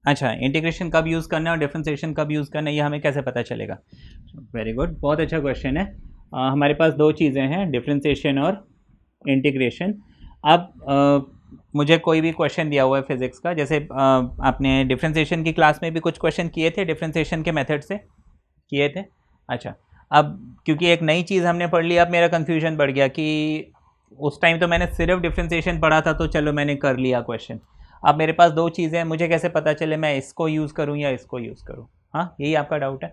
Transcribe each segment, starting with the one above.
अच्छा, इंटीग्रेशन कब यूज़ करना है और डिफरेंशिएशन कब यूज़ करना है, ये हमें कैसे पता चलेगा? वेरी गुड, बहुत अच्छा क्वेश्चन है। हमारे पास दो चीज़ें हैं, डिफरेंशिएशन और इंटीग्रेशन। अब मुझे कोई भी क्वेश्चन दिया हुआ है फिज़िक्स का, जैसे आपने डिफरेंशिएशन की क्लास में भी कुछ क्वेश्चन किए थे डिफरेंशिएशन के मेथड से, किए थे? अच्छा, अब क्योंकि एक नई चीज़ हमने पढ़ ली, अब मेरा कन्फ्यूजन बढ़ गया कि उस टाइम तो मैंने सिर्फ डिफरेंशिएशन पढ़ा था, तो चलो मैंने कर लिया क्वेश्चन। अब मेरे पास दो चीज़ें हैं, मुझे कैसे पता चले मैं इसको यूज़ करूँ या इसको यूज़ करूँ? हाँ, यही आपका डाउट है।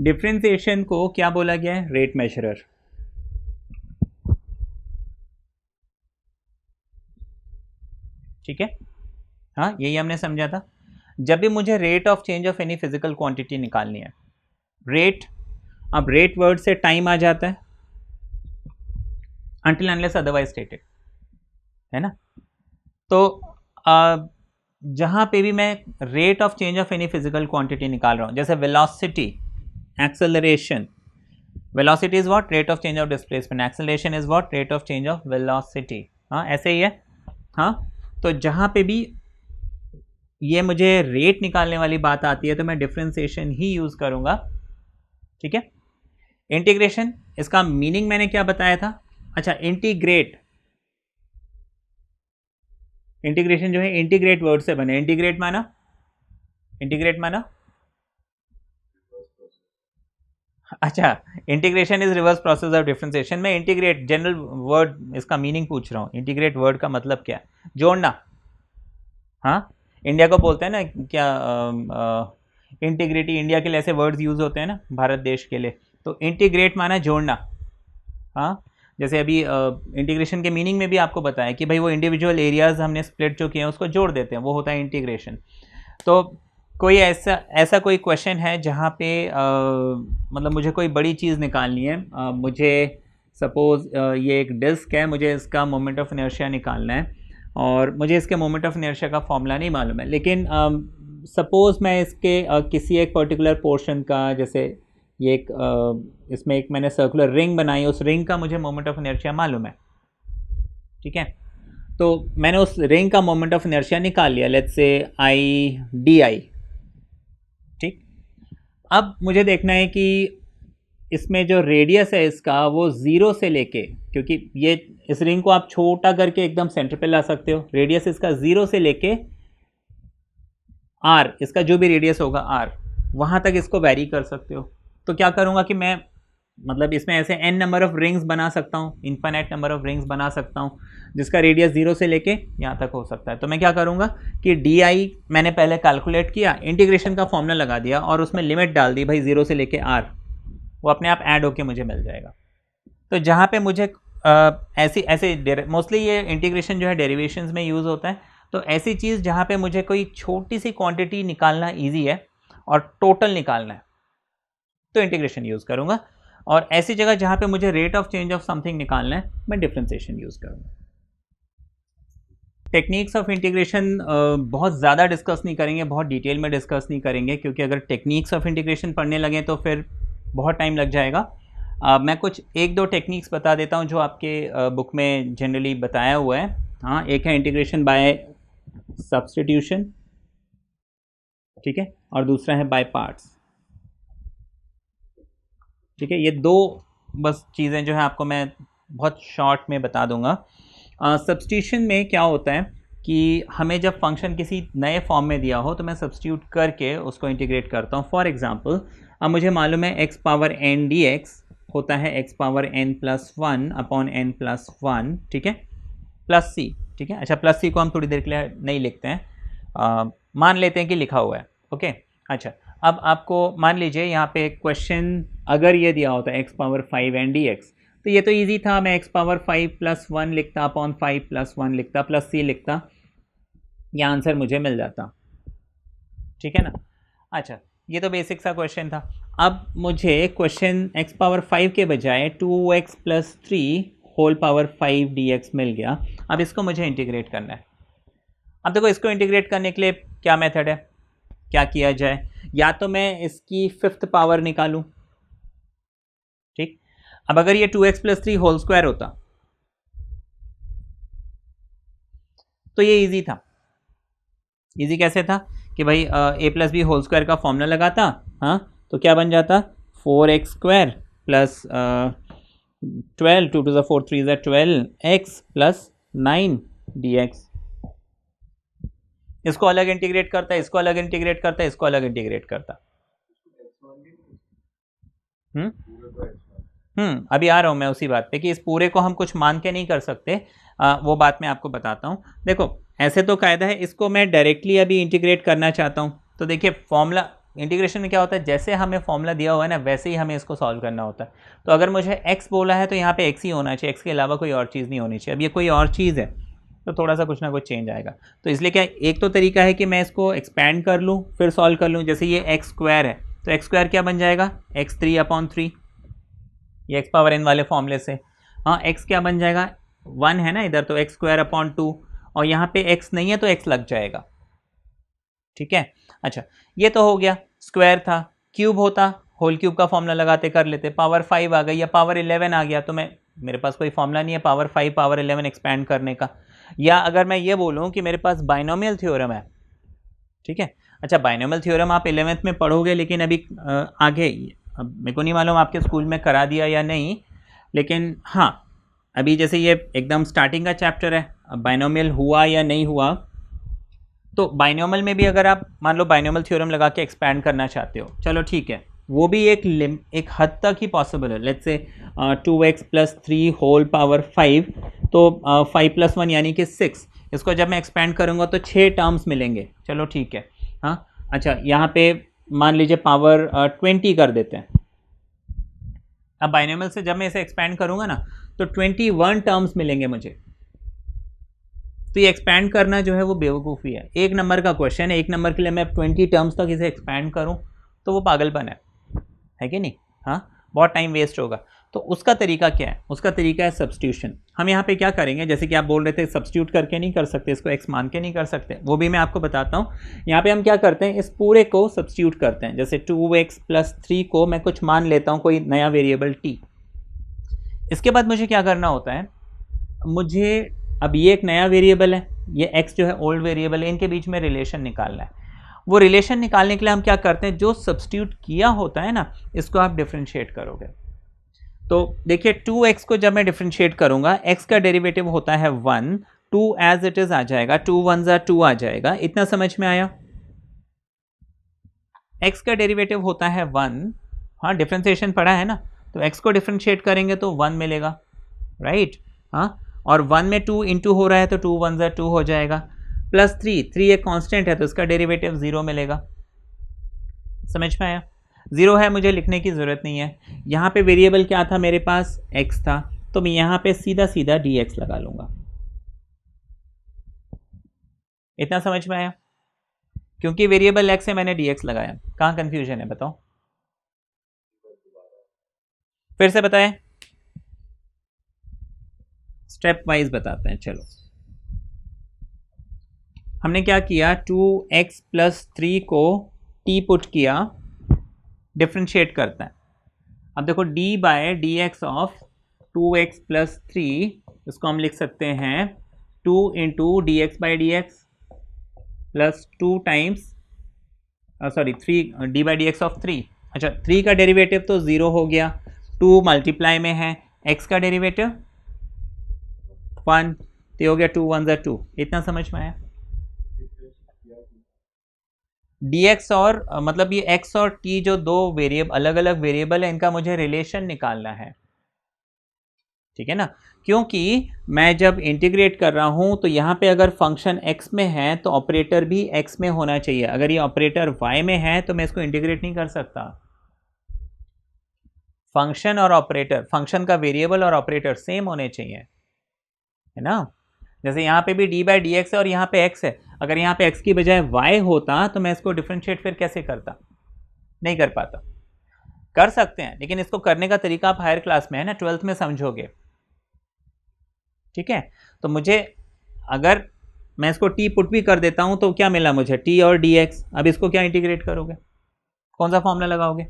डिफरेंशिएशन को क्या बोला गया है? रेट मेजरर। ठीक है, हाँ, यही हमने समझा था। जब भी मुझे rate of change of any physical quantity निकालनी है, रेट, अब रेट वर्ड से टाइम आ जाता है, अनटिल अनलेस अदरवाइज स्टेटेड, है ना? तो जहाँ पे भी मैं rate of change of any physical quantity निकाल रहा हूँ, जैसे velocity, acceleration, velocity is what? Rate of change of displacement, acceleration is what? Rate of change of velocity. हाँ, ऐसे ही है। हाँ, तो जहाँ पे भी ये मुझे रेट निकालने वाली बात आती है तो मैं डिफरेंशिएशन ही यूज़ करूँगा। ठीक है, इंटीग्रेशन, इसका मीनिंग मैंने क्या बताया था? अच्छा, इंटीग्रेट, इंटीग्रेशन जो है इंटीग्रेट वर्ड से बने, इंटीग्रेट माना, इंटीग्रेट माना, अच्छा, integration is reverse process of differentiation. मैं इंटीग्रेट जनरल वर्ड, इसका मीनिंग पूछ रहा हूँ, इंटीग्रेट वर्ड का मतलब क्या है? जोड़ना। हाँ, इंडिया को बोलते हैं ना क्या, इंटीग्रिटी, इंडिया के लिए ऐसे वर्ड्स यूज होते हैं ना भारत देश के लिए, तो इंटीग्रेट माना जोड़ना। हाँ, जैसे अभी इंटीग्रेशन के मीनिंग में भी आपको बताया कि भाई वो इंडिविजुअल एरियाज हमने स्प्लिट जो किए हैं उसको जोड़ देते हैं, वो होता है इंटीग्रेशन। तो कोई ऐसा ऐसा कोई क्वेश्चन है जहाँ पे मतलब मुझे कोई बड़ी चीज़ निकालनी है, मुझे सपोज ये एक डिस्क है, मुझे इसका मोमेंट ऑफ इनर्शिया निकालना है और मुझे इसके मोमेंट ऑफ इनर्शिया का फॉर्मूला नहीं मालूम है, लेकिन सपोज़ मैं इसके किसी एक पर्टिकुलर पोर्शन का, जैसे ये एक इसमें एक मैंने सर्कुलर रिंग बनाई, उस रिंग का मुझे मोमेंट ऑफ इनर्शिया मालूम है। ठीक है, तो मैंने उस रिंग का मोमेंट ऑफ इनर्शिया निकाल लिया, let's say I D I. ठीक, अब मुझे देखना है कि इसमें जो रेडियस है इसका वो ज़ीरो से लेके, क्योंकि ये इस रिंग को आप छोटा करके एकदम सेंटर पे ला सकते हो, रेडियस इसका ज़ीरो से लेके आर, इसका जो भी रेडियस होगा आर, वहाँ तक इसको वैरी कर सकते हो। तो क्या करूँगा कि मैं मतलब इसमें ऐसे n नंबर ऑफ रिंग्स बना सकता हूँ, इन्फाइनाइट नंबर ऑफ रिंग्स बना सकता हूँ जिसका रेडियस जीरो से लेके यहाँ तक हो सकता है। तो मैं क्या करूँगा कि डी आई मैंने पहले कैलकुलेट किया, इंटीग्रेशन का फॉर्मूला लगा दिया और उसमें लिमिट डाल दी भाई जीरो से लेके आर, वो अपने आप ऐड होके मुझे मिल जाएगा। तो जहाँ पे मुझे ऐसी ऐसे मोस्टली ये इंटीग्रेशन जो है डेरिवेशंस में यूज़ होता है, तो ऐसी चीज़ जहाँ पे मुझे कोई छोटी सी क्वांटिटी निकालना ईजी है और टोटल निकालना है तो इंटीग्रेशन यूज़ करूँगा, और ऐसी जगह जहाँ पे मुझे rate of change of something निकालना है मैं डिफरेंशिएशन यूज़ करूँगा। टेक्निक्स ऑफ इंटीग्रेशन बहुत ज़्यादा डिस्कस नहीं करेंगे, बहुत डिटेल में डिस्कस नहीं करेंगे, क्योंकि अगर टेक्निक्स ऑफ इंटीग्रेशन पढ़ने लगे तो फिर बहुत टाइम लग जाएगा। मैं कुछ एक दो टेक्निक्स बता देता हूँ जो आपके बुक में जनरली बताया हुआ है। हाँ, एक है इंटीग्रेशन बाय सब्स्टिट्यूशन, ठीक है, और दूसरा है बाय पार्ट्स। ठीक है, ये दो बस चीज़ें जो है आपको मैं बहुत शॉर्ट में बता दूंगा। सब्स्टिट्यूशन में क्या होता है कि हमें जब फंक्शन किसी नए फॉर्म में दिया हो तो मैं सब्स्टिट्यूट करके उसको इंटीग्रेट करता हूँ। फॉर एग्जांपल, अब मुझे मालूम है x power n d x होता है x power n plus one upon n plus one, ठीक है, प्लस सी। ठीक है, अच्छा, प्लस सी को हम थोड़ी देर के लिए नहीं लिखते हैं, मान लेते हैं कि लिखा हुआ है। ओके, अच्छा, अब आपको मान लीजिए यहाँ पे एक क्वेश्चन अगर ये दिया होता है x power five n d x, तो ये तो इजी था, मैं x power five plus one लिखता अपॉन फाइव प्लस वन लिखता प्लस सी लिखता, यह आंसर मुझे मिल जाता। ठीक है ना? अच्छा, ये तो बेसिक सा क्वेश्चन था। अब मुझे क्वेश्चन एक्स पावर फाइव के बजाय two x plus three whole power five d x मिल गया। अब इसको मुझे इंटीग्रेट करना है। अब देखो, इसको इंटीग्रेट करने के लिए क्या मेथड है, क्या किया जाए? या तो मैं इसकी फिफ्थ पावर निकालूं, ठीक, अब अगर ये two x plus three whole square होता तो ये इजी था। इजी कैसे था कि भाई a plus b whole square का फॉर्मूला लगाता, हाँ, तो क्या बन जाता 4x square plus 12, 2 to the 4 3 is 12x plus 9 dx। इसको अलग इंटीग्रेट करता है, इसको अलग इंटीग्रेट करता है, इसको अलग इंटीग्रेट करता। अभी आ रहा हूँ मैं उसी बात पे कि इस पूरे को हम कुछ मान के नहीं कर सकते, वो बात मैं आपको बताता हूँ। देखो ऐसे तो कायदा है, इसको मैं डायरेक्टली अभी इंटीग्रेट करना चाहता हूँ। तो देखिए फॉर्मूला इंटीग्रेशन में क्या होता है, जैसे हमें फॉर्मूला दिया हुआ है ना वैसे ही हमें इसको सॉल्व करना होता है। तो अगर मुझे x बोला है तो यहाँ पे x ही होना चाहिए, x के अलावा कोई और चीज़ नहीं होनी चाहिए। अब ये कोई और चीज़ है तो थोड़ा सा कुछ ना कुछ चेंज आएगा। तो इसलिए क्या, एक तो तरीका है कि मैं इसको एक्सपैंड कर लूँ फिर सॉल्व कर लूँ। जैसे ये एक्स स्क्वायर है तो एक्स स्क्वायर क्या बन जाएगा x3/3, ये एक्स पावर n वाले फॉर्मूले से। हाँ x क्या बन जाएगा 1 है ना इधर, तो x²/2, और यहाँ पे x नहीं है तो x लग जाएगा। ठीक है, अच्छा ये तो हो गया। स्क्वायर था, क्यूब होता होल क्यूब का फॉर्मूला लगाते कर लेते, पावर 5 आ गई या पावर 11 आ गया तो मेरे पास कोई फॉर्मूला नहीं है पावर 5 पावर 11 एक्सपैंड करने का। या अगर मैं ये बोलूँ कि मेरे पास बाइनोमियल थ्योरम है, ठीक है, अच्छा बाइनोमियल थ्योरम आप 11th में पढ़ोगे, लेकिन अभी आगे अब मेरे को नहीं मालूम आपके स्कूल में करा दिया या नहीं, लेकिन हाँ अभी जैसे ये एकदम स्टार्टिंग का चैप्टर है, अब बाइनोमियल हुआ या नहीं हुआ, तो बाइनोमियल में भी अगर आप मान लो बाइनोमियल थ्योरम लगा के एक्सपैंड करना चाहते हो, चलो ठीक है, वो भी एक हद तक ही पॉसिबल है। Let's say 2x + 3 whole power 5, तो 5 + 1 यानी कि 6, इसको जब मैं एक्सपैंड करूँगा तो 6 टर्म्स मिलेंगे। चलो ठीक है, हाँ अच्छा यहाँ पे मान लीजिए पावर 20 कर देते हैं। अब बाइनोमियल से जब मैं इसे एक्सपैंड करूँगा ना तो 21 टर्म्स मिलेंगे मुझे। तो ये एक्सपैंड करना जो है वो बेवकूफ़ी है। एक नंबर का क्वेश्चन है, एक नंबर के लिए मैं 20 टर्म्स तक इसे एक्सपैंड करूँ तो वो पागलपन है कि नहीं? हाँ, बहुत टाइम वेस्ट होगा। तो उसका तरीका क्या है? उसका तरीका है सब्स्टिट्यूशन। हम यहाँ पे क्या करेंगे, जैसे कि आप बोल रहे थे सब्स्टिट्यूट करके नहीं कर सकते, इसको x मान के नहीं कर सकते, वो भी मैं आपको बताता हूँ। यहाँ पे हम क्या करते हैं, इस पूरे को सब्स्टिट्यूट करते हैं। जैसे 2x + 3 को मैं कुछ मान लेता हूँ, कोई नया वेरिएबल t। इसके बाद मुझे क्या करना होता है, मुझे अब ये एक नया वेरिएबल है, ये x जो है ओल्ड वेरिएबल है, इनके बीच में रिलेशन निकालना है। वो रिलेशन निकालने के लिए हम क्या करते हैं, जो सब्स्टिट्यूट किया होता है ना इसको आप डिफरेंशिएट करोगे। तो देखिए 2x को जब मैं डिफरेंशिएट करूंगा, x का डेरिवेटिव होता है 1, 2 एज इट इज आ जाएगा, 2 1 = 2 आ जाएगा। इतना समझ में आया? x का डेरिवेटिव होता है 1, हाँ डिफरेंशिएशन पढ़ा है ना, तो x को डिफरेंशिएट करेंगे तो 1 मिलेगा, राइट। हाँ, और 1 में 2 इंटू हो रहा है तो 2 1 = 2 हो जाएगा, प्लस 3 एक कांस्टेंट है तो इसका डेरिवेटिव 0 मिलेगा। समझ में आया? 0 है, मुझे लिखने की ज़रूरत नहीं है। यहाँ पे वेरिएबल क्या था मेरे पास, x था, तो मैं यहाँ पे सीधा सीधा dx लगा लूँगा। इतना समझ में आया? क्योंकि वेरिएबल x है मैंने dx लगाया। कहाँ कन्फ्यूजन है बताओ? फिर से बताएं, स्टेप वाइज बताते हैं। चलो हमने क्या किया, 2x + 3 को t पुट किया, डिफ्रेंशिएट करता है। अब देखो d/dx ऑफ 2x + 3, इसको हम लिख सकते हैं 2 × dx/dx plus 2 times 3 d/dx of 3। अच्छा 3 का डेरिवेटिव तो 0 हो गया, 2 मल्टीप्लाई में है, x का डेरिवेटिव 1, तो हो गया 2 1 = 2। इतना समझ में आया? dx और मतलब ये x और t जो दो वेरिएबल अलग अलग वेरिएबल है, इनका मुझे रिलेशन निकालना है, ठीक है ना। क्योंकि मैं जब इंटीग्रेट कर रहा हूं तो यहाँ पे अगर फंक्शन x में है तो ऑपरेटर भी x में होना चाहिए। अगर ये ऑपरेटर y में है तो मैं इसको इंटीग्रेट नहीं कर सकता। फंक्शन और ऑपरेटर, फंक्शन का वेरिएबल और ऑपरेटर सेम होने चाहिए, है ना। जैसे यहाँ पे भी d/dx है और यहाँ पे x है, अगर यहाँ पे x की बजाय y होता तो मैं इसको डिफरेंशिएट फिर कैसे करता? नहीं कर पाता। कर सकते हैं, लेकिन इसको करने का तरीका आप हायर क्लास में है ना, 12th में समझोगे, ठीक है। तो मुझे अगर मैं इसको t पुट भी कर देता हूं तो क्या मिला मुझे, t और dx। अब इसको क्या इंटीग्रेट करोगे, कौन सा फॉर्मूला लगाओगे,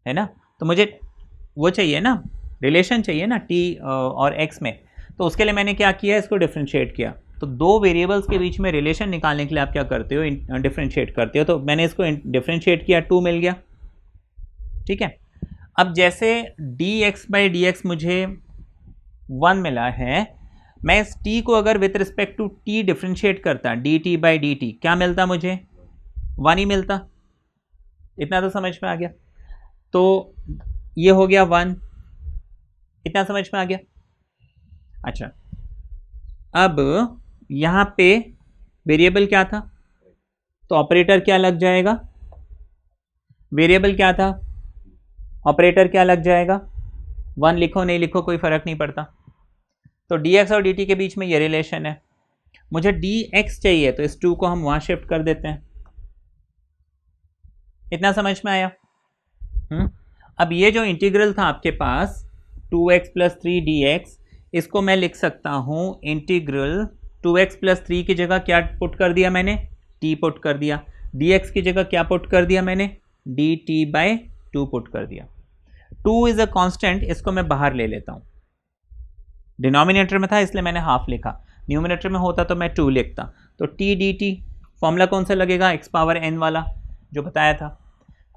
है ना। तो मुझे वो चाहिए ना, रिलेशन चाहिए ना t और x में। तो उसके लिए मैंने क्या किया, इसको डिफ्रेंशिएट किया। तो दो वेरिएबल्स के बीच में रिलेशन निकालने के लिए आप क्या करते हो, डिफ्रेंशिएट करते हो। तो मैंने इसको डिफ्रेंशिएट किया, 2 मिल गया, ठीक है। अब जैसे dx/dx मुझे 1 मिला है, मैं इस t को अगर with respect to t differentiate करता, dt/dt, क्या मिलता मुझे, 1 ही मिलता। इतना तो समझ में आ गया। तो ये हो गया 1, इतना समझ में आ गया। अच्छा, अब यहां पे वेरिएबल क्या था, तो ऑपरेटर क्या लग जाएगा, वेरिएबल क्या था, ऑपरेटर क्या लग जाएगा, 1 लिखो नहीं लिखो कोई फर्क नहीं पड़ता। तो dx और dt के बीच में ये रिलेशन है। मुझे dx चाहिए तो इस 2 को हम वहां शिफ्ट कर देते हैं। इतना समझ में आया। अब ये जो इंटीग्रल था आपके पास 2x + 3 dx, इसको मैं लिख सकता हूं इंटीग्रल 2x + 3 की जगह क्या पुट कर दिया मैंने, t पुट कर दिया। dx की जगह क्या पुट कर दिया मैंने, dt/2 पुट कर दिया। 2 इज अ कांस्टेंट, इसको मैं बाहर ले लेता हूं। डिनोमिनेटर में था इसलिए मैंने हाफ लिखा, न्यूमिनेटर में होता तो मैं 2 लिखता। तो t dt फॉर्मूला कौन सा लगेगा, x⁴n वाला जो बताया था।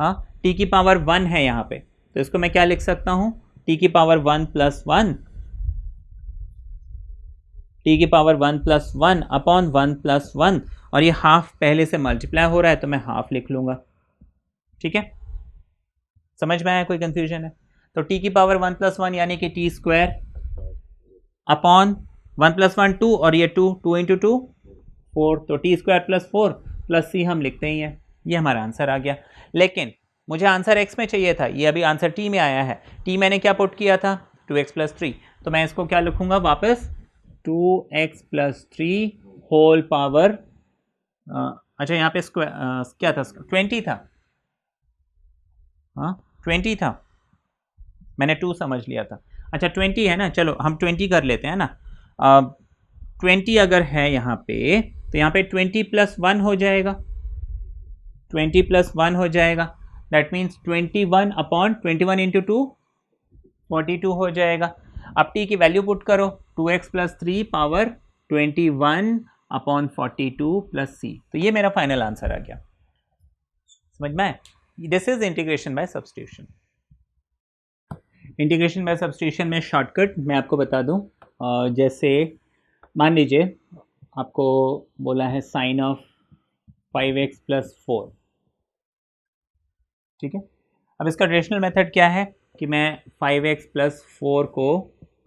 हाँ, t⁴1 है यहाँ पे, तो इसको मैं क्या लिख सकता हूँ, t⁴1 + 1, t⁴1 + 1 अपॉन 1 + 1, और ये हाफ पहले से मल्टीप्लाई हो रहा है तो मैं हाफ लिख लूंगा। ठीक है, समझ में आया, कोई कंफ्यूजन है। तो t⁴1 + 1 यानी कि t² अपॉन 1 + 1 2, और ये 2 × 2 4, तो t² + 4 + c हम लिखते ही हैं। ये हमारा आंसर आ गया। लेकिन मुझे आंसर x में चाहिए था, ये अभी आंसर t में आया है। t मैंने क्या पुट किया था, 2x + 3, तो मैं इसको क्या लिखूंगा वापस, 2x + 3 होल पावर, अच्छा यहाँ पे क्या था, 20 था, हाँ 20 था, मैंने 2 समझ लिया था। अच्छा 20 है ना, चलो हम 20 कर लेते हैं ना। 20 अगर है यहाँ पे, तो यहाँ पे 20 + 1 हो जाएगा, 20 + 1 हो जाएगा। दैट मीन्स 21 अपॉन 21 × 2 42 हो जाएगा। अब t की वैल्यू पुट करो, 2x + 3 पावर 21 अपॉन 42 + c, तो ये मेरा फाइनल आंसर आ गया। समझ में आए, this is integration by substitution. Integration by substitution में शॉर्टकट मैं आपको बता दूं, जैसे मान लीजिए आपको बोला है sin ऑफ 5x + 4, ठीक है। अब इसका ट्रेडिशनल मेथड क्या है कि मैं 5x + 4 को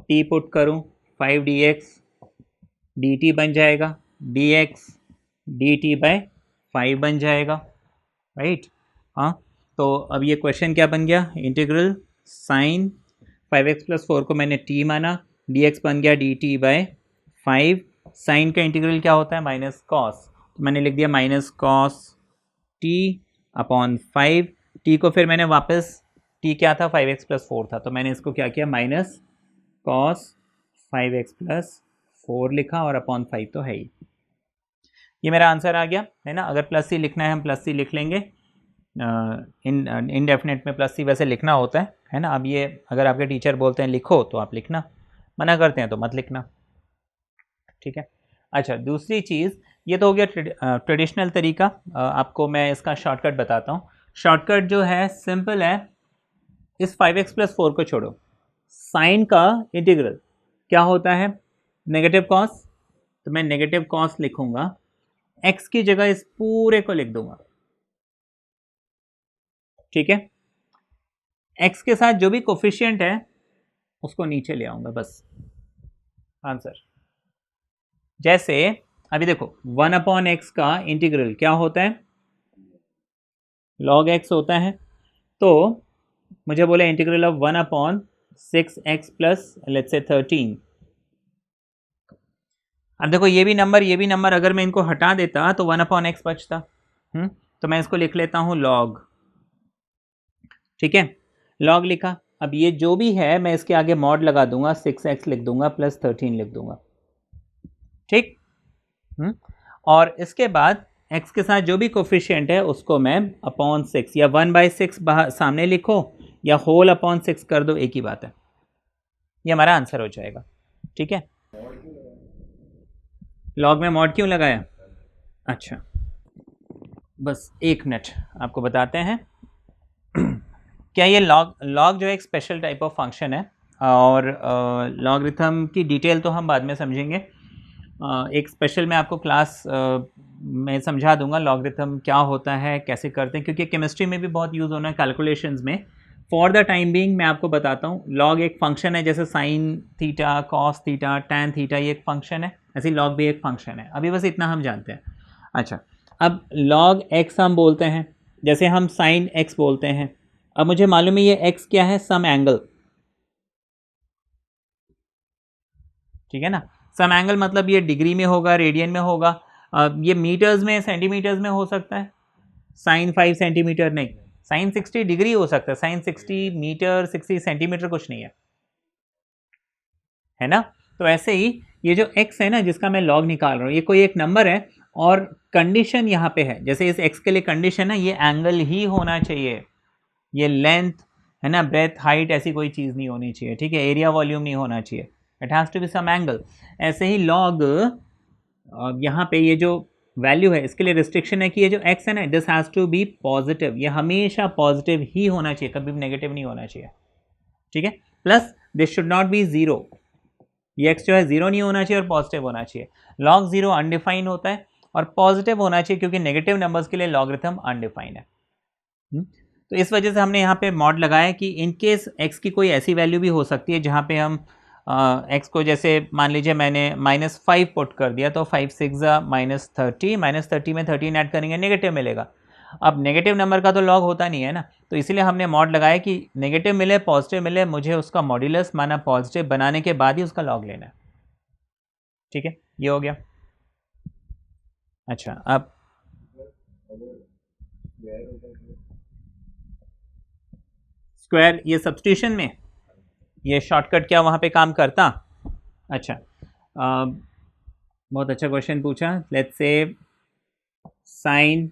t पुट करूं, 5 dx dt बन जाएगा, dx dt/5 बन जाएगा, राइट। हाँ, तो अब ये क्वेश्चन क्या बन गया, इंटीग्रल साइन 5x + 4 को मैंने t माना, dx बन गया dt/5। साइन का इंटीग्रल क्या होता है, माइनस कॉस, तो मैंने लिख दिया -cos t अपॉन 5। t को फिर मैंने वापस, t क्या था, 5x + 4 था, तो मैंने इसको क्या किया, -cos 5x + 4 लिखा, और अपॉन 5 तो है ही। ये मेरा आंसर आ गया, है ना। अगर प्लस सी लिखना है हम प्लस सी लिख लेंगे, इनडेफिनेट में प्लस सी वैसे लिखना होता है ना। अब ये अगर आपके टीचर बोलते हैं लिखो तो आप लिखना, मना करते हैं तो मत लिखना, ठीक है। अच्छा, दूसरी चीज़, ये तो हो गया ट्रेडिशनल तरीका। आपको मैं इसका शॉर्टकट बताता हूँ। शॉर्टकट जो है सिंपल है, इस 5x + 4 को छोड़ो, साइन का इंटीग्रल क्या होता है, नेगेटिव कॉस, तो मैं नेगेटिव कॉस लिखूंगा, x की जगह इस पूरे को लिख दूंगा, ठीक है। x के साथ जो भी कोफिशिएंट है उसको नीचे ले आऊंगा, बस आंसर। जैसे अभी देखो 1/x का इंटीग्रल क्या होता है, log x होता है। तो मुझे बोले integral of 1/6x + let's say 13। अब देखो ये भी नंबर अगर मैं इनको हटा देता तो 1/x बचता। तो मैं इसको लिख लेता हूँ log, ठीक है, log लिखा। अब ये जो भी है मैं इसके आगे मॉड लगा दूंगा, 6x लिख दूंगा प्लस 13 लिख दूंगा, ठीक। और इसके बाद x के साथ जो भी कोफिशिएंट है उसको मैं अपॉन 6 या 1/6 बाहर सामने लिखो या होल अपॉन 6 कर दो, एक ही बात है। ये हमारा आंसर हो जाएगा, ठीक है। लॉग में मॉड क्यों लगाया? अच्छा, बस एक मिनट आपको बताते हैं। क्या ये लॉग जो है एक स्पेशल टाइप ऑफ फंक्शन है, और लॉगरिथम की डिटेल तो हम बाद में समझेंगे। एक स्पेशल मैं आपको क्लास में समझा दूंगा लॉगरिथम क्या होता है, कैसे करते हैं, क्योंकि केमिस्ट्री में भी बहुत यूज़ होना है कैलकुलेशंस में। फॉर द टाइम बीइंग मैं आपको बताता हूँ, लॉग एक फंक्शन है, जैसे sign theta, cos theta, tan theta, ये एक फंक्शन है, ऐसे लॉग भी एक फंक्शन है। अभी बस इतना हम जानते हैं। अच्छा, अब लॉग एक्स हम बोलते हैं, जैसे हम साइन एक्स बोलते हैं। अब मुझे मालूम है ये एक्स क्या है, सम एंगल, ठीक है ना। सम एंगल मतलब ये डिग्री में होगा, रेडियन में होगा, ये मीटर्स में, सेंटीमीटर्स में हो सकता है। साइन 5 सेंटीमीटर नहीं, साइन 60 डिग्री हो सकता है, साइन 60 मीटर, 60 सेंटीमीटर कुछ नहीं है ना। तो ऐसे ही ये जो x है ना, जिसका मैं लॉग निकाल रहा हूँ, ये कोई एक नंबर है, और कंडीशन यहाँ पे है, जैसे इस x के लिए कंडीशन है ये एंगल ही होना चाहिए, ये लेंथ है ना, ब्रेथ, हाइट ऐसी कोई चीज़ नहीं होनी चाहिए, ठीक है, एरिया वॉल्यूम नहीं होना चाहिए, it has to be some angle. ऐसे ही लॉग यहाँ पे ये जो वैल्यू है, इसके लिए रिस्ट्रिक्शन है कि ये जो x है ना, this has to be positive, ये हमेशा पॉजिटिव ही होना चाहिए, कभी भी नेगेटिव नहीं होना चाहिए, ठीक है। Plus this should not be zero, ये x जो है जीरो नहीं होना चाहिए और पॉजिटिव होना चाहिए। लॉग जीरो अनडिफाइन होता है, और पॉजिटिव होना चाहिए क्योंकि नेगेटिव नंबर्स के लिए लॉगरिथम अनडिफाइन है। तो इस वजह से हमने यहाँ पे मॉड लगाया कि इन केस x की कोई ऐसी वैल्यू भी हो सकती है जहाँ पे हम x को, जैसे मान लीजिए मैंने -5 पुट कर दिया, तो 5 6 -30, -30 में 13 ऐड करेंगे, नेगेटिव मिलेगा। अब नेगेटिव नंबर का तो लॉग होता नहीं है ना, तो इसीलिए हमने मॉड लगाया कि नेगेटिव मिले, पॉजिटिव मिले, मुझे उसका मॉड्यूलस माना पॉजिटिव बनाने के बाद ही उसका लॉग लेना है, ठीक है, ये हो गया। अच्छा, अब स्क्वायर, ये सब्स्टिट्यूशन में ये शॉर्टकट क्या वहाँ पे काम करता? अच्छा, बहुत अच्छा क्वेश्चन पूछा। लेट्स से साइन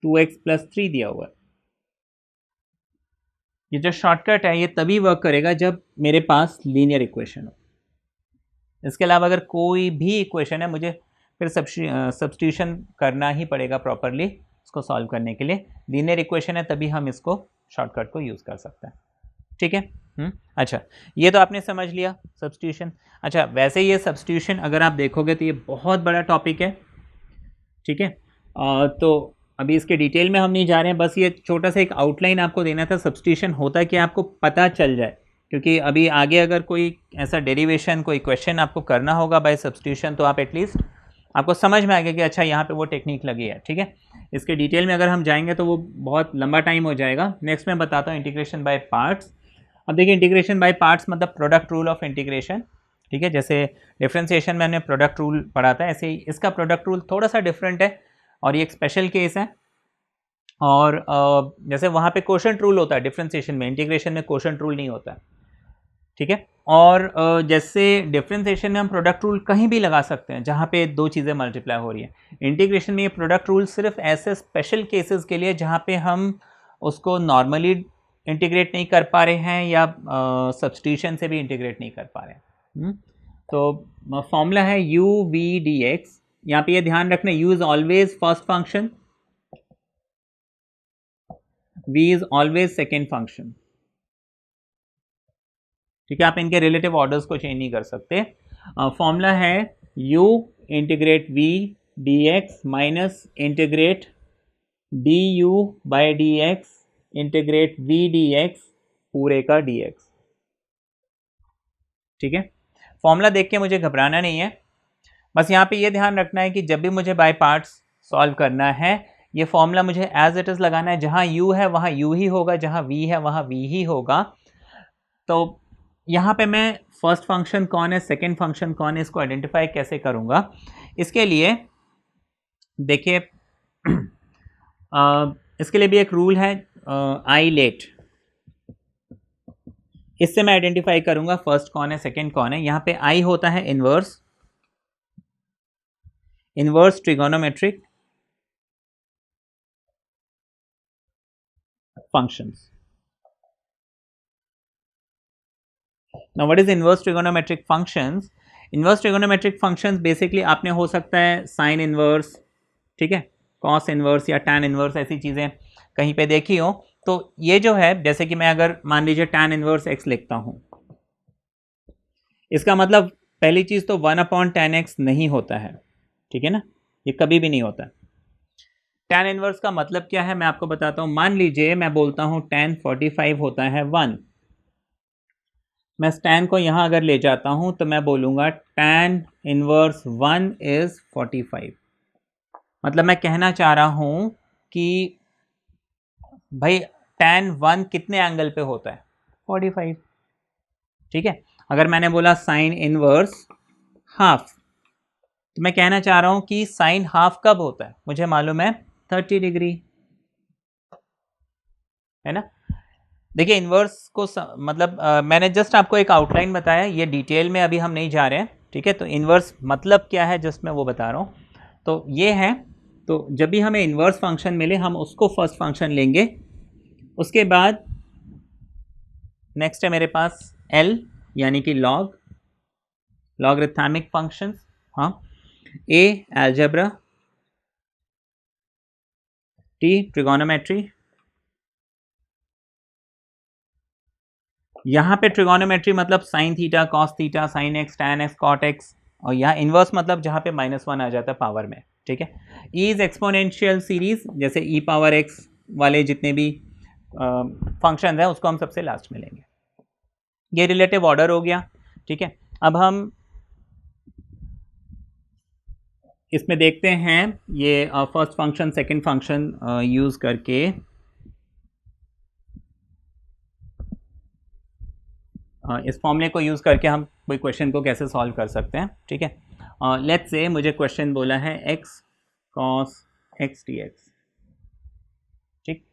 2x+3 दिया हुआ है, ये जो शॉर्टकट है ये तभी वर्क करेगा जब मेरे पास लीनियर इक्वेशन हो। इसके अलावा अगर कोई भी इक्वेशन है, मुझे फिर सब्स्टिट्यूशन करना ही पड़ेगा प्रॉपरली इसको सॉल्व करने के लिए। लीनियर इक्वेशन है तभी हम इसको शॉर्टकट को यूज़ कर सकते हैं, ठीक है। अच्छा, ये तो आपने समझ लिया सब्स्टिट्यूशन। अच्छा, वैसे ये सब्स्टिट्यूशन अगर आप देखोगे तो ये बहुत बड़ा टॉपिक है, ठीक है। तो अभी इसके डिटेल में हम नहीं जा रहे हैं, बस ये छोटा सा एक आउटलाइन आपको देना था, सब्स्टिट्यूशन होता है कि आपको पता चल जाए, क्योंकि अभी आगे अगर कोई ऐसा डेरिवेशन, कोई क्वेश्चन आपको करना होगा बाय सब्स्टिट्यूशन, तो आप एटलीस्ट आपको समझ में आ गया कि अच्छा यहाँ पे वो टेक्निक लगी है, ठीक है। इसके डिटेल में अगर हम जाएंगे तो वो बहुत लंबा टाइम हो जाएगा। नेक्स्ट मैं बताता हूँ इंटीग्रेशन बाय पार्ट्स। अब देखिए, इंटीग्रेशन बाय पार्ट्स मतलब प्रोडक्ट रूल ऑफ इंटीग्रेशन, ठीक है। जैसे डिफरेंशिएशन में हमने प्रोडक्ट रूल पढ़ा था, ऐसे ही इसका प्रोडक्ट रूल थोड़ा सा डिफरेंट है, और ये एक स्पेशल केस है। और जैसे वहाँ पे कोशेंट रूल होता है डिफरेंशिएशन में, इंटीग्रेशन में कोशेंट रूल नहीं होता है, ठीक है। और जैसे डिफरेंशिएशन में हम प्रोडक्ट रूल कहीं भी लगा सकते हैं जहाँ पे दो चीज़ें मल्टीप्लाई हो रही हैं। इंटीग्रेशन में ये प्रोडक्ट रूल सिर्फ ऐसे स्पेशल केसेस के लिए जहाँ पे हम उसको नॉर्मली इंटीग्रेट नहीं कर पा रहे हैं, या सब्स्टिट्यूशन से भी इंटीग्रेट नहीं कर पा रहे हैं। तो फॉर्मूला है u v dx, यहाँ पे ये ध्यान रखना, u is always first function, v is always second function, ठीक है। आप इनके रिलेटिव ऑर्डर्स को चेंज नहीं कर सकते। फॉर्मूला है u integrate v dx minus integrate du by dx integrate v dx पूरे का dx, ठीक है। फॉर्मूला देख के मुझे घबराना नहीं है, बस यहाँ पे ये ध्यान रखना है कि जब भी मुझे बाय पार्ट्स सॉल्व करना है, ये फॉर्मूला मुझे एज इट इज़ लगाना है, जहाँ u है वहाँ u ही होगा, जहाँ v है वहाँ v ही होगा। तो यहाँ पे मैं फर्स्ट फंक्शन कौन है, सेकेंड फंक्शन कौन है, इसको आइडेंटिफाई कैसे करूँगा? इसके लिए देखिए, इसके लिए भी एक रूल है, आई लेट, इससे मैं आइडेंटिफाई करूँगा फर्स्ट कौन है, सेकेंड कौन है। यहाँ पे आई होता है inverse, inverse trigonometric functions. Now what is inverse trigonometric functions? Inverse trigonometric functions basically आपने हो सकता है साइन इन्वर्स, ठीक है, कॉस इन्वर्स या टैन इन्वर्स ऐसी चीज़ें कहीं पे देखी हो। तो ये जो है, जैसे कि मैं अगर मान लीजिए टैन इन्वर्स एक्स लिखता हूँ, इसका मतलब पहली चीज़ तो 1/tan x नहीं होता है, ठीक है ना, ये कभी भी नहीं होता। टैन इनवर्स का मतलब क्या है मैं आपको बताता हूँ। मान लीजिए मैं बोलता हूँ tan 45 होता है 1, मैं tan को यहाँ अगर ले जाता हूँ तो मैं बोलूँगा tan इनवर्स 1 इज़ 45। मतलब मैं कहना चाह रहा हूँ कि भाई tan 1 कितने एंगल पे होता है, 45, ठीक है। अगर मैंने बोला साइन इनवर्स हाफ, तो मैं कहना चाह रहा हूं कि साइन हाफ कब होता है, मुझे मालूम है 30 डिग्री, है ना। देखिए इन्वर्स को मतलब मैंने जस्ट आपको एक आउटलाइन बताया, ये डिटेल में अभी हम नहीं जा रहे हैं, ठीक है। तो इन्वर्स मतलब क्या है जस्ट मैं वो बता रहा हूँ। तो ये है, तो जब भी हमें इन्वर्स फंक्शन मिले हम उसको फर्स्ट फंक्शन लेंगे। उसके बाद नेक्स्ट है मेरे पास एल यानी कि लॉगरिथमिक फंक्शंस, हाँ, ए अलजेब्रा, टी ट्रिगोनोमेट्री। यहाँ पे ट्रिगोनोमेट्री मतलब sine theta, cos theta, sine x, tan x, cot x, और यहाँ इन्वर्स मतलब जहाँ पे -1 आ जाता है पावर में, ठीक है। ई इज एक्सपोनेंशियल सीरीज, जैसे ई पावर एक्स वाले जितने भी फंक्शन है उसको हम सबसे लास्ट में लेंगे। ये रिलेटिव ऑर्डर हो गया, ठीक है। अब हम इसमें देखते हैं ये first function second function use करके इस फॉर्मूले को यूज़ करके हम कोई क्वेश्चन को कैसे सॉल्व कर सकते हैं, ठीक है। लेट्स से मुझे क्वेश्चन बोला है x cos x dx, ठीक।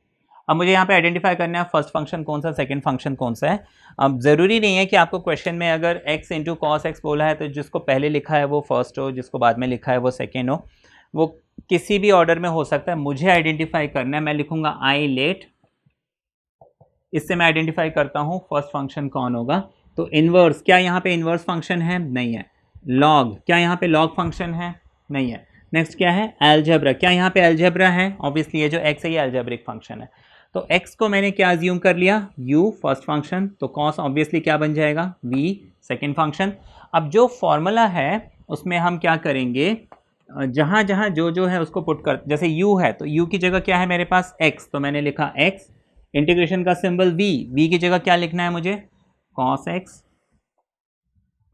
अब मुझे यहाँ पे आइडेंटिफाई करना है फर्स्ट फंक्शन कौन सा, सेकंड फंक्शन कौन सा है। अब ज़रूरी नहीं है कि आपको क्वेश्चन में अगर x इंटू कॉस एक्स बोला है तो जिसको पहले लिखा है वो फर्स्ट हो, जिसको बाद में लिखा है वो सेकेंड हो, वो किसी भी ऑर्डर में हो सकता है। मुझे आइडेंटिफाई करना है, मैं लिखूंगा आई लेट, इससे मैं आइडेंटिफाई करता हूँ फर्स्ट फंक्शन कौन होगा। तो इन्वर्स, क्या यहाँ पे इन्वर्स फंक्शन है, नहीं है। लॉग, क्या यहाँ पे लॉग फंक्शन है, नहीं है। नेक्स्ट क्या है, अलजेब्रा, क्या यहाँ पे अलजेब्रा है, ऑब्वियसली ये जो x है ये अलजेब्रिक फंक्शन है। तो x को मैंने क्या अज्यूम कर लिया, u फर्स्ट फंक्शन, तो cos ऑब्वियसली क्या बन जाएगा, v सेकेंड फंक्शन। अब जो फॉर्मूला है उसमें हम क्या करेंगे, जहाँ जहाँ जो है उसको पुट कर, जैसे u है तो u की जगह क्या है मेरे पास x, तो मैंने लिखा x, इंटीग्रेशन का सिंबल v की जगह क्या लिखना है मुझे, cos x।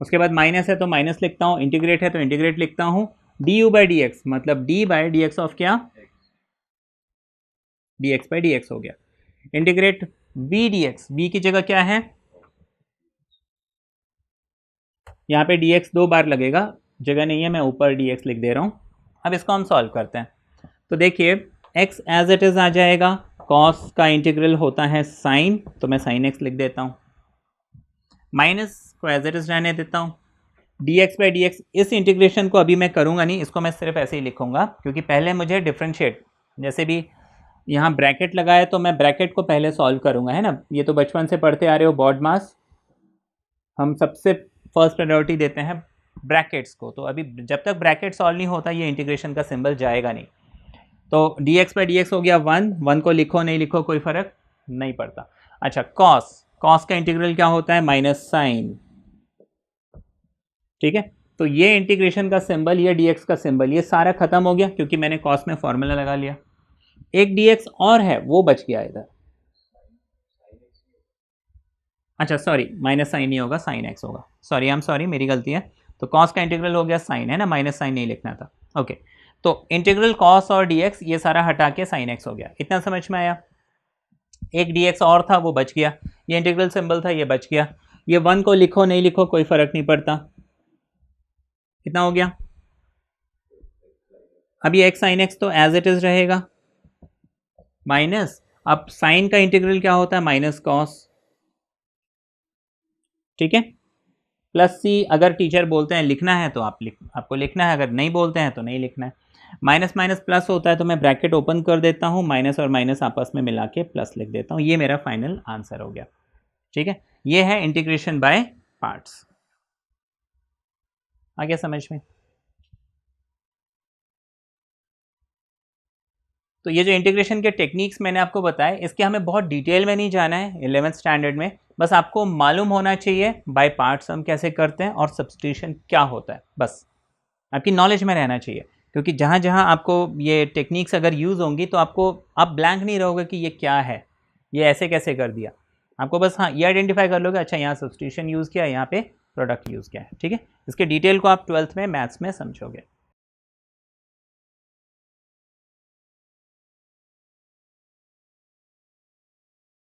उसके बाद माइनस है तो माइनस लिखता हूँ, इंटीग्रेट है तो इंटीग्रेट लिखता हूँ, du/dx मतलब d/dx ऑफ क्या, dx/dx हो गया। इंटीग्रेट v dx, v की जगह क्या है, यहाँ पे dx 2 बार लगेगा, जगह नहीं है मैं ऊपर dx लिख दे रहा हूँ। अब इसको हम सॉल्व करते हैं, तो देखिए x एज इट इज़ आ जाएगा, cos का इंटीग्रल होता है साइन, तो मैं साइन x लिख देता हूँ, माइनस को एज इट इज़ रहने देता हूँ, dx/dx, इस इंटीग्रेशन को अभी मैं करूँगा नहीं, इसको मैं सिर्फ ऐसे ही लिखूँगा क्योंकि पहले मुझे डिफ्रेंशिएट, जैसे भी यहाँ ब्रैकेट लगाए तो मैं ब्रैकेट को पहले सॉल्व करूँगा, है ना। ये तो बचपन से पढ़ते आ रहे हो बॉड मास, हम सबसे फर्स्ट प्रायोरिटी देते हैं ब्रैकेट्स को, तो अभी जब तक ब्रैकेट सॉल्व नहीं होता ये इंटीग्रेशन का सिंबल जाएगा नहीं। तो dx/dx हो गया 1 को लिखो नहीं लिखो कोई फ़र्क नहीं पड़ता। अच्छा, कॉस का इंटीग्रल क्या होता है, माइनस साइन, ठीक है। तो ये इंटीग्रेशन का सिंबल, ये dx का सिंबल, ये सारा खत्म हो गया क्योंकि मैंने कॉस में फॉर्मूला लगा लिया। एक dx और है वो बच गया इधर, अच्छा सॉरी माइनस साइन नहीं होगा, साइन एक्स होगा, सॉरी आई एम सॉरी मेरी गलती है। तो कॉस का इंटीग्रल हो गया साइन, है ना, माइनस साइन नहीं लिखना था, ओके। तो इंटीग्रल कॉस और dx ये सारा हटा के साइन एक्स हो गया, इतना समझ में आया। एक dx और था वो बच गया, ये इंटीग्रल सिंबल था ये बच गया, ये 1 को लिखो नहीं लिखो कोई फ़र्क नहीं पड़ता, कितना हो गया। अब ये एक्स साइन एक्स तो एज इट इज़ रहेगा, माइनस, अब साइन का इंटीग्रल क्या होता है, माइनस कॉस, ठीक है, प्लस सी। अगर टीचर बोलते हैं लिखना है तो आपको लिखना है, अगर नहीं बोलते हैं तो नहीं लिखना है। माइनस माइनस प्लस होता है तो मैं ब्रैकेट ओपन कर देता हूँ, माइनस और माइनस आपस में मिला के प्लस लिख देता हूँ, ये मेरा फाइनल आंसर हो गया, ठीक है। ये है इंटीग्रेशन बाय पार्ट्स। आगे समझ में? तो ये जो इंटीग्रेशन के टेक्निक्स मैंने आपको बताए, इसके हमें बहुत डिटेल में नहीं जाना है 11th स्टैंडर्ड में, बस आपको मालूम होना चाहिए बाय पार्ट्स हम कैसे करते हैं और सब्स्टिट्यूशन क्या होता है, बस आपकी नॉलेज में रहना चाहिए। क्योंकि जहाँ जहाँ आपको ये टेक्निक्स अगर यूज़ होंगी तो आपको आप ब्लैंक नहीं रहोगे कि ये क्या है, ये ऐसे कैसे कर दिया। आपको बस हाँ ये आइडेंटिफाई कर लोगे, अच्छा यहाँ सब्स्टिट्यूशन यूज़ किया, यहाँ पे प्रोडक्ट यूज़ किया है, ठीक है। इसके डिटेल को आप 12th में मैथ्स में समझोगे।